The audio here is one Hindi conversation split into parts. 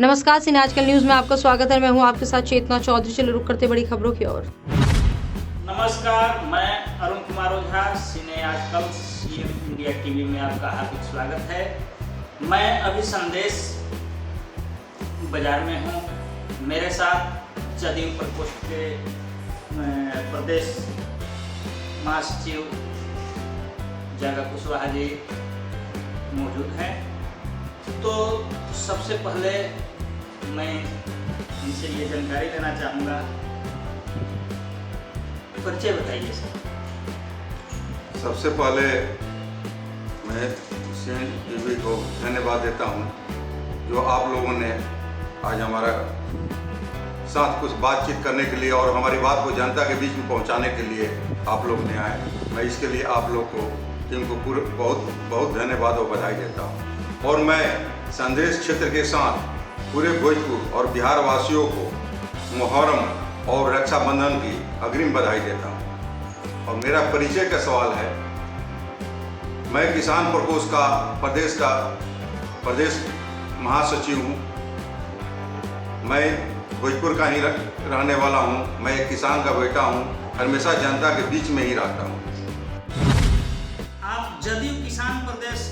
नमस्कार, सिने आजकल न्यूज में आपका स्वागत है। मैं हूं आपके साथ चेतना चौधरी। चलो रुक करते बड़ी खबरों की ओर। नमस्कार, मैं अरुण कुमार ओझा। सिने आजकल सीएम इंडिया टीवी में आपका हार्दिक स्वागत है। मैं अभी संदेश बाजार में हूं। मेरे साथ जदयू प्रकोष्ठ के प्रदेश महासचिव जगह कुशवाहा जी मौजूद हैं। तो सबसे पहले मैं इनसे ये जानकारी लेना चाहूँगा। परिचय बताइए सर। सबसे पहले मैं सीएम टीवी को धन्यवाद देता हूँ जो आप लोगों ने आज हमारा साथ कुछ बातचीत करने के लिए और हमारी बात को जनता के बीच में पहुँचाने के लिए आप लोग ने आए। मैं इसके लिए आप लोग को टीम को बहुत बहुत धन्यवाद और बधाई देता हूँ। और मैं संदेश क्षेत्र के साथ पूरे भोजपुर और बिहार वासियों को मुहर्रम और रक्षाबंधन की अग्रिम बधाई देता हूँ। और मेरा परिचय का सवाल है, मैं किसान प्रकोष्ठ का प्रदेश महासचिव हूँ। मैं भोजपुर का ही रहने वाला हूँ। मैं एक किसान का बेटा हूँ। हमेशा जनता के बीच में ही रहता हूँ। आप जदयू किसान प्रदेश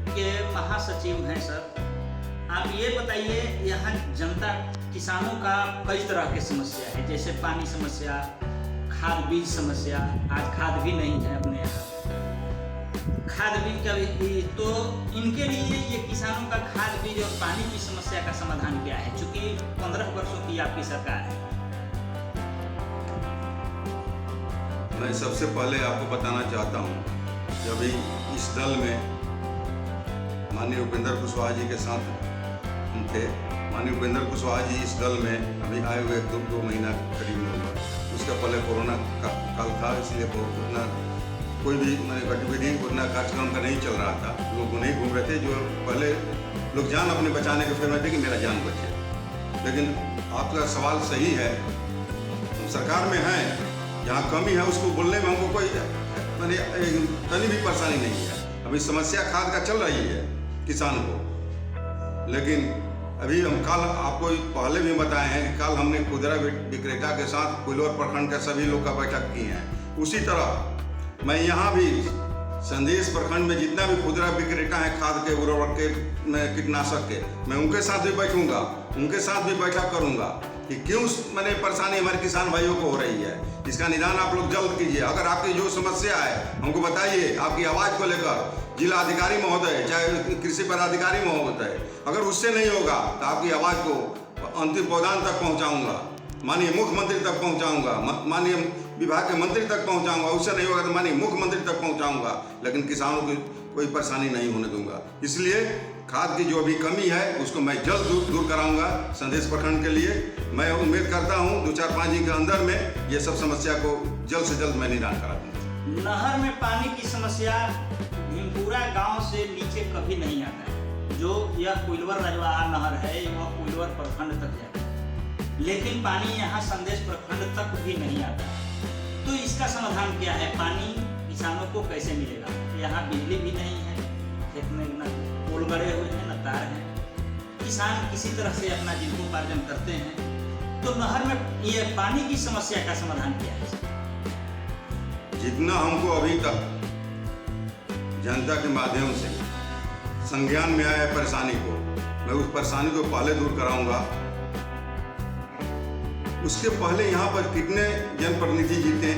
के महासचिव हैं सर। आप ये बताइए, यहाँ जनता किसानों का कई तरह की समस्या है, जैसे पानी समस्या, खाद बीज समस्या। आज खाद भी नहीं है अपने यहाँ, खाद बीज का भी। तो इनके लिए ये किसानों का खाद बीज और पानी की समस्या का समाधान क्या है, चूंकि 15 वर्षों की आपकी सरकार है। मैं सबसे पहले आपको बताना चाहता हूँ, जब इस दल में माननीय उपेंद्र कुशवाहा जी के साथ हम थे। माननीय उपेंद्र कुशवाहा जी इस दल में अभी आए हुए 2 महीना करीब में हुआ। उसका पहले कोरोना का काल था, इसलिए उतना कोई भी गतिविधि उतना कार्यक्रम का नहीं चल रहा था। लोग नहीं घूम रहे थे। जो पहले लोग जान अपने बचाने के फिर में थे कि मेरा जान बचे। लेकिन आपका सवाल सही है, हम सरकार में हैं, जहाँ कमी है उसको बोलने में हमको कोई तनी भी परेशानी नहीं है। अभी समस्या खाद का चल रही है किसान को। लेकिन अभी हम कल आपको पहले भी बताए हैं कि कल हमने खुदरा विक्रेता के साथ कोइलवर प्रखंड के सभी लोग का बैठक की है। उसी तरह मैं यहाँ भी संदेश प्रखंड में जितना भी खुदरा विक्रेता है खाद के, उर्वरक के, कीटनाशक के, मैं उनके साथ भी बैठूंगा, उनके साथ भी बैठक करूंगा कि क्यों परेशानी हमारे किसान भाइयों को हो रही है। इसका निदान आप लोग जल्द कीजिए। अगर आपकी जो समस्या है हमको बताइए। आपकी आवाज़ को लेकर जिला अधिकारी महोदय, चाहे कृषि पदाधिकारी महोदय, अगर उससे नहीं होगा तो आपकी आवाज़ को अंतिम पौधान तक पहुंचाऊंगा, माननीय मुख्यमंत्री तक पहुंचाऊंगा, माननीय विभाग के मंत्री तक पहुंचाऊंगा। उससे नहीं होगा तो माननीय मुख्यमंत्री तक पहुंचाऊंगा। लेकिन किसानों की कोई परेशानी नहीं होने दूंगा। इसलिए खाद की जो भी कमी है उसको मैं जल्द दूर कराऊंगा संदेश प्रखंड के लिए। मैं उम्मीद करता हूं 2-4-5 दिन के अंदर में ये सब समस्या को जल्द से जल्द मैं निदान करा दूंगा। नहर में पानी की समस्या भीमपुरा गांव से नीचे कभी नहीं आता है। जो यह कोइलवर रजवाहा नहर है वह कोइलवर प्रखंड तक जाता है, लेकिन पानी यहाँ संदेश प्रखंड तक भी नहीं आता। तो इसका समाधान क्या है? पानी किसानों को कैसे मिलेगा? यहाँ बिजली भी नहीं है, खेत में न पोल गड़े हुए हैं न तार हैं। किसान किसी तरह से अपना जीविकोपार्जन करते हैं। तो नहर में ये पानी की समस्या का समाधान क्या है? जितना हमको अभी तक जनता के माध्यम से संज्ञान में आया परेशानी को, मैं उस परेशानी को पहले दूर कराऊंगा। उसके पहले यहाँ पर कितने जनप्रतिनिधि जीते,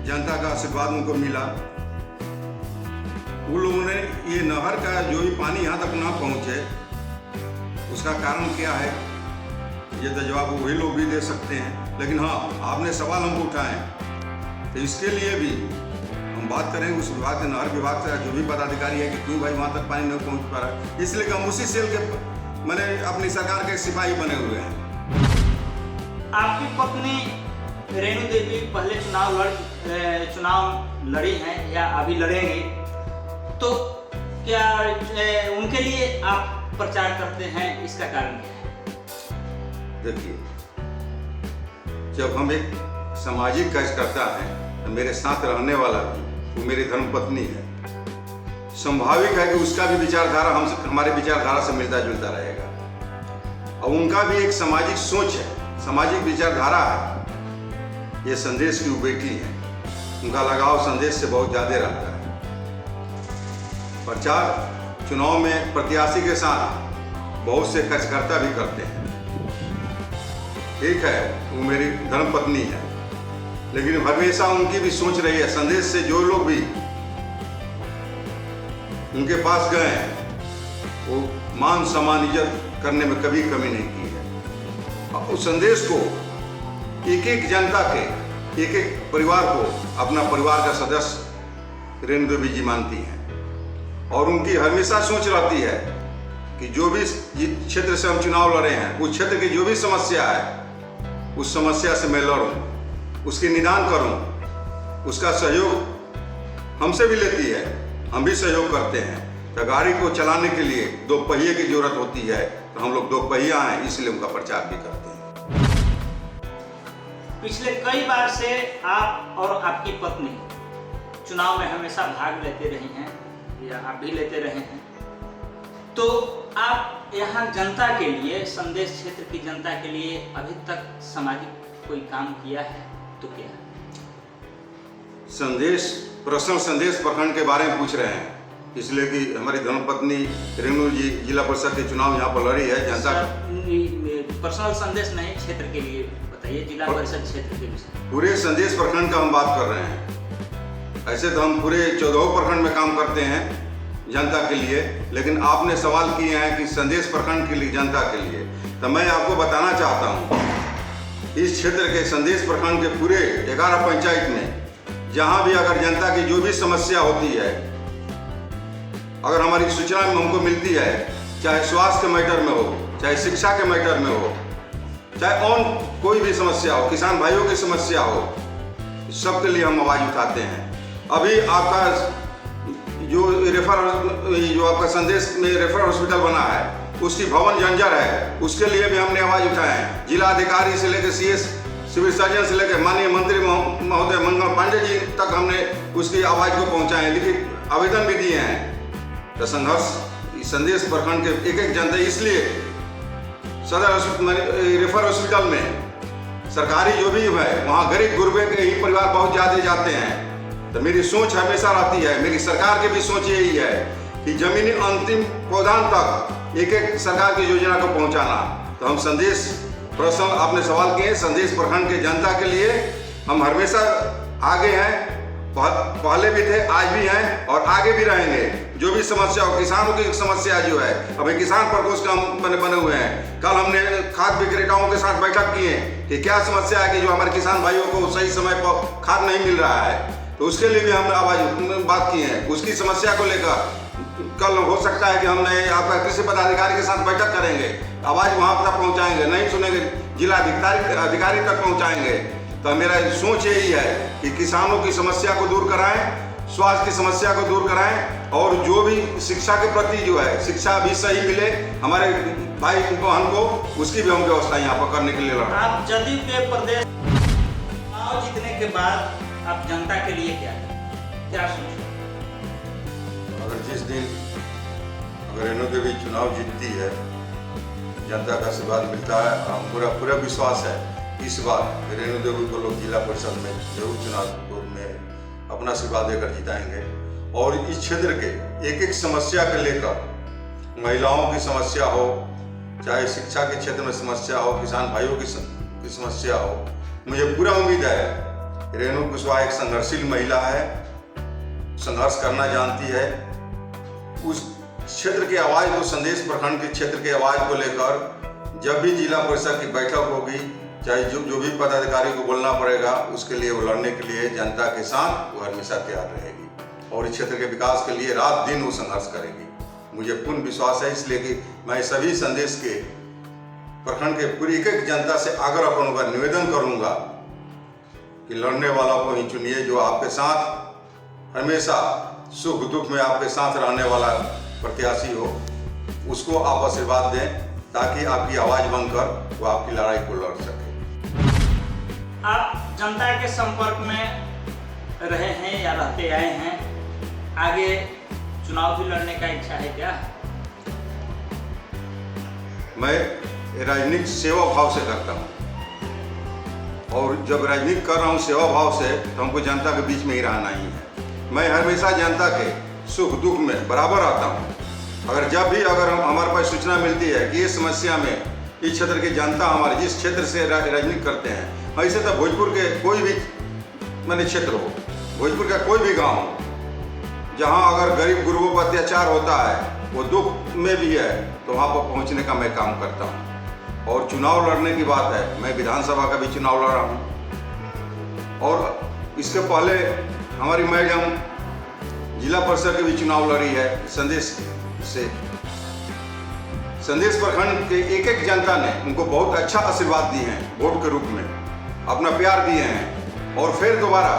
जनता का आशीर्वाद उनको मिला। उन लोगों ने ये नहर का जो भी पानी यहाँ तक ना पहुँचे उसका कारण क्या है, ये तो जवाब वही लोग भी दे सकते हैं। लेकिन हाँ, आपने सवाल हमको उठाए तो इसके लिए भी हम बात करेंगे उस विभाग से, नहर विभाग से जो भी पदाधिकारी है कि क्यों भाई वहाँ तक पानी नहीं पहुँच पा रहा है। इसलिए कि हम उसी सेल के मैंने अपनी सरकार के सिपाही बने हुए हैं। आपकी पत्नी रेणु देवी पहले चुनाव लड़ी हैं या अभी लड़ेंगी, तो क्या उनके लिए आप प्रचार करते हैं? इसका कारण क्या है? देखिए, जब हम एक सामाजिक कार्यकर्ता हैं तो मेरे साथ रहने वाला भी वो मेरी धर्मपत्नी है। संभाविक है कि उसका भी विचारधारा हमारे विचारधारा से मिलता जुलता रहेगा। और उनका भी एक सामाजिक सोच है, सामाजिक विचारधारा है। ये संदेश की बेटी है, उनका लगाव संदेश से बहुत ज़्यादा रहता है। प्रचार चुनाव में प्रत्याशी के साथ बहुत से कार्यकर्ता भी करते हैं। ठीक है, वो मेरी धर्मपत्नी है, लेकिन हमेशा उनकी भी सोच रही है, संदेश से जो लोग भी उनके पास गए हैं वो मान सम्मान इज्जत करने में कभी कमी नहीं की है। और उस संदेश को एक एक जनता के, एक एक परिवार को अपना परिवार का सदस्य रेणु देवी जी मानती हैं। और उनकी हमेशा सोच रहती है कि जो भी क्षेत्र से हम चुनाव लड़े हैं, उस क्षेत्र की जो भी समस्या है, उस समस्या से मैं लड़ूं, उसके निदान करूं। उसका सहयोग हमसे भी लेती है, हम भी सहयोग करते हैं। तो गाड़ी को चलाने के लिए दो पहिए की जरूरत होती है, तो हम लोग दो पहिया हैं, इसलिए उनका प्रचार भी करते हैं। पिछले कई बार से आप और आपकी पत्नी चुनाव में हमेशा भाग लेते रही हैं, या आप भी लेते रहे हैं। तो आप यहाँ जनता के लिए, संदेश क्षेत्र की जनता के लिए अभी तक सामाजिक कोई काम किया है तो क्या? संदेश, पर्सनल संदेश प्रखंड के बारे में पूछ रहे हैं, इसलिए कि हमारी धर्मपत्नी रेणु जी जिला परिषद के चुनाव यहाँ पर लड़ी है। जनता पर्सनल संदेश नहीं, क्षेत्र के लिए बताइए, जिला परिषद क्षेत्र के लिए। पूरे संदेश प्रखंड का हम बात कर रहे हैं। ऐसे तो हम पूरे 14 प्रखंड में काम करते हैं जनता के लिए, लेकिन आपने सवाल किए हैं कि संदेश प्रखंड के लिए, जनता के लिए। तो मैं आपको बताना चाहता हूँ, इस क्षेत्र के संदेश प्रखंड के पूरे 11 पंचायत में जहाँ भी अगर जनता की जो भी समस्या होती है, अगर हमारी सूचना में हमको मिलती है, चाहे स्वास्थ्य के मैटर में हो, चाहे शिक्षा के मैटर में हो, चाहे और कोई भी समस्या हो, किसान भाइयों की समस्या हो, सबके लिए हम आवाज़ उठाते हैं। अभी आपका जो आपका संदेश में रेफरल हॉस्पिटल बना है, उसकी भवन जंजर है, उसके लिए भी हमने आवाज़ उठाए हैं। जिला अधिकारी से लेकर CS सिविल सर्जन से लेकर माननीय मंत्री महोदय मंगल पांडे जी तक हमने उसकी आवाज़ को पहुंचाए हैं, लिखित आवेदन भी दिए हैं। तो संघर्ष संदेश प्रखंड के एक एक जनता, इसलिए सदर रेफरल हॉस्पिटल में सरकारी जो भी है, वहाँ गरीब गुरबे के ही परिवार बहुत ज़्यादा जाते हैं। तो मेरी सोच हमेशा रहती है, मेरी सरकार की भी सोच यही है कि जमीनी अंतिम पौधान तक एक एक सरकार की योजना को पहुंचाना। तो हम संदेश, प्रश्न आपने सवाल किए, संदेश प्रखंड के जनता के लिए हम हमेशा आगे हैं, पहले भी थे, आज भी हैं और आगे भी रहेंगे। जो भी समस्या हो, किसानों की समस्या जो है, अभी किसान प्रकोष्ठ का बने हुए हैं। कल हमने खाद विक्रेताओं के साथ बैठक की है कि क्या समस्या है कि जो हमारे किसान भाइयों को सही समय पर खाद नहीं मिल रहा है, तो उसके लिए भी हमने आवाज बात की है। उसकी समस्या को लेकर कल हो सकता है कि हमने आपका कृषि पदाधिकारी के साथ बैठक करेंगे, आवाज वहां तक पहुंचाएंगे, नहीं सुनेंगे जिला अधिकारी तक पहुंचाएंगे। तो मेरा सोच यही है कि किसानों की समस्या को दूर कराएं, स्वास्थ्य की समस्या को दूर कराएं, और जो भी शिक्षा के प्रति जो है, शिक्षा भी सही मिले हमारे भाई बहन को, उसकी भी हम व्यवस्था यहाँ पर करने के लिए लड़ रहे हैं। आप जदयू के प्रदेश चुनाव जीतने के बाद आप जनता के लिए क्या सोचते हैं? अगर जिस दिन अगर रेणु देवी चुनाव जीतती है, जनता का आशीर्वाद मिलता है, हम पूरा विश्वास है इस बार रेणु देवी को लोग जिला परिषद में जरूर चुनाव में अपना आशीर्वाद देकर जिताएंगे। और इस क्षेत्र के एक एक समस्या को लेकर, महिलाओं की समस्या हो, चाहे शिक्षा के क्षेत्र में समस्या हो, किसान भाइयों की समस्या हो, मुझे पूरा उम्मीद है रेणु कुशवाहा एक संघर्षशील महिला है, संघर्ष करना जानती है। उस क्षेत्र की आवाज़ को, संदेश प्रखंड के क्षेत्र की आवाज़ को लेकर जब भी जिला परिषद की बैठक होगी, चाहे जो भी पदाधिकारी को बोलना पड़ेगा, उसके लिए वो लड़ने के लिए जनता के साथ वो हमेशा तैयार रहेगी और इस क्षेत्र के विकास के लिए रात दिन वो संघर्ष करेगी। मुझे पूर्ण विश्वास है, इसलिए कि मैं सभी संदेश के प्रखंड के पूरी एक एक जनता से आग्रह करूँगा, निवेदन करूँगा कि लड़ने वालों को ही चुनिए, जो आपके साथ हमेशा सुख दुख में आपके साथ रहने वाला प्रत्याशी हो, उसको आप आशीर्वाद दें ताकि आपकी आवाज़ बनकर वो आपकी लड़ाई को लड़ सके। आप जनता के संपर्क में रहे हैं या रहते आए हैं, आगे चुनाव भी लड़ने का इच्छा है क्या? मैं राजनीति सेवा भाव से करता हूँ, और जब राजनीति कर रहा हूँ सेवा भाव से, तो हमको जनता के बीच में ही रहना ही है। मैं हमेशा जनता के सुख दुख में बराबर आता हूँ। अगर जब भी हमारे पास सूचना मिलती है कि ये समस्या में इस क्षेत्र की जनता हमारे जिस क्षेत्र से राजनीति करते हैं, ऐसे तो भोजपुर के कोई भी मैंने क्षेत्र हो, भोजपुर का कोई भी गाँव हो, जहाँ अगर गरीब गुरुओं पर अत्याचार होता है, वो दुख में भी है, तो वहाँ पर पहुँचने का मैं काम करता हूँ। और चुनाव लड़ने की बात है, मैं विधानसभा का भी चुनाव लड़ रहा हूँ, और इसके पहले हमारी मैडम जिला परिषद के भी चुनाव लड़ी है संदेश से। संदेश प्रखंड के एक एक जनता ने उनको बहुत अच्छा आशीर्वाद दिए हैं, वोट के रूप में अपना प्यार दिए हैं, और फिर दोबारा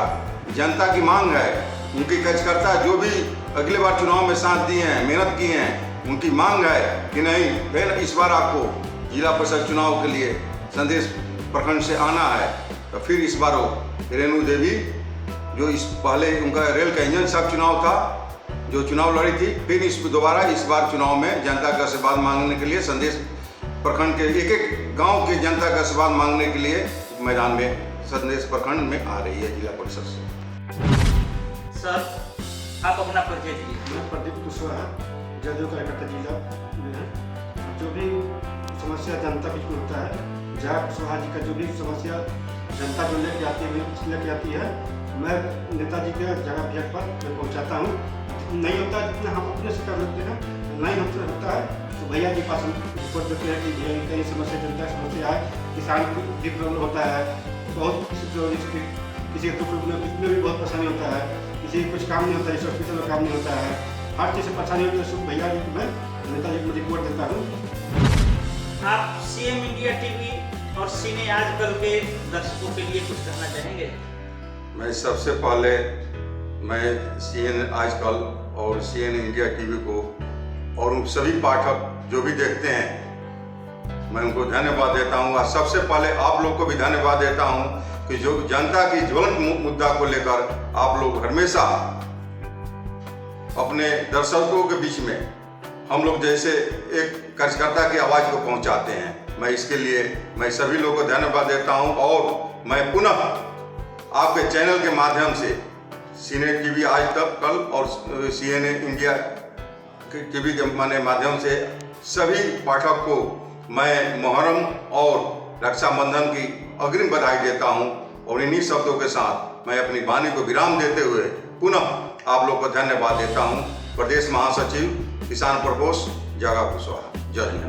जनता की मांग है, उनकी कार्यकर्ता जो भी अगले बार चुनाव में साथ दिए हैं, मेहनत की हैं, उनकी मांग है कि नहीं फिर इस बार आपको जिला परिषद चुनाव के लिए संदेश प्रखंड से आना है। तो फिर इस बार वो रेणु देवी जो इस पहले उनका रेल का इंजन सब चुनाव था, जो चुनाव लड़ी थी, फिर दोबारा इस बार चुनाव में जनता का आशीर्वाद मांगने के लिए संदेश प्रखंड के एक एक गांव की जनता का आशीर्वाद मांगने के लिए मैदान में संदेश प्रखंड में आ रही है जिला परिषद से। सर, आप अपना परिचय दीजिए। मैं प्रदीप कुशवाहा जदयू कार्यकर्ता जिला में है। जो भी समस्या जनता बीच में होता है, जया कुशवाहा जी का जो भी समस्या जनता जो लेके आती है, मैं नेताजी के जगह भेज पर मैं पहुँचाता हूँ। नहीं होता है जितना हम अपने से कर लेते हैं, नहीं होता है तो भैया जी पास हम रिपोर्ट देते हैं कि भैया कई समस्या जनता समस्या है, किसान को भी प्रॉब्लम होता है, बहुत किसी दुख में भी बहुत परेशानी होता है, किसी कुछ काम नहीं होता है, इस हॉस्पिटल में काम नहीं होता है, हर चीज़ से परेशानी होती है। सब भैया जी को मैं नेताजी को रिपोर्ट देता हूँ। आप सीएम इंडिया टीवी और सीने आजकल के दर्शकों के लिए कुछ कहना चाहेंगे? मैं सबसे पहले मैं सीएन आजकल और सीएन इंडिया टीवी को और उन सभी पाठक जो भी देखते हैं, मैं उनको धन्यवाद देता हूँ। और सबसे पहले आप लोग को भी धन्यवाद देता हूँ कि जो जनता की ज्वलंत मुद्दा को लेकर आप लोग हमेशा अपने दर्शकों के बीच में हम लोग जैसे एक कार्यकर्ता की आवाज़ को पहुँचाते हैं। मैं इसके लिए मैं सभी लोगों को धन्यवाद देता हूँ, और मैं पुनः आपके चैनल के माध्यम से सीने टीवी आज तक कल और सीएनए इंडिया टीवी के माध्यम से सभी पाठक को मैं मुहर्रम और रक्षाबंधन की अग्रिम बधाई देता हूं, और इन्हीं शब्दों के साथ मैं अपनी वाणी को विराम देते हुए पुनः आप लोग को धन्यवाद देता हूं। प्रदेश महासचिव किसान प्रकोष्ठ जया कुशवाहा। जय हिंद।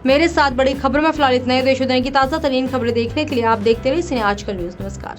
मेरे साथ बड़ी खबर में फिलहाल इतना ही। देश और दुनिया की ताज़ा तरीन खबरें देखने के लिए आप देखते रहिए सीने आजकल न्यूज़। नमस्कार।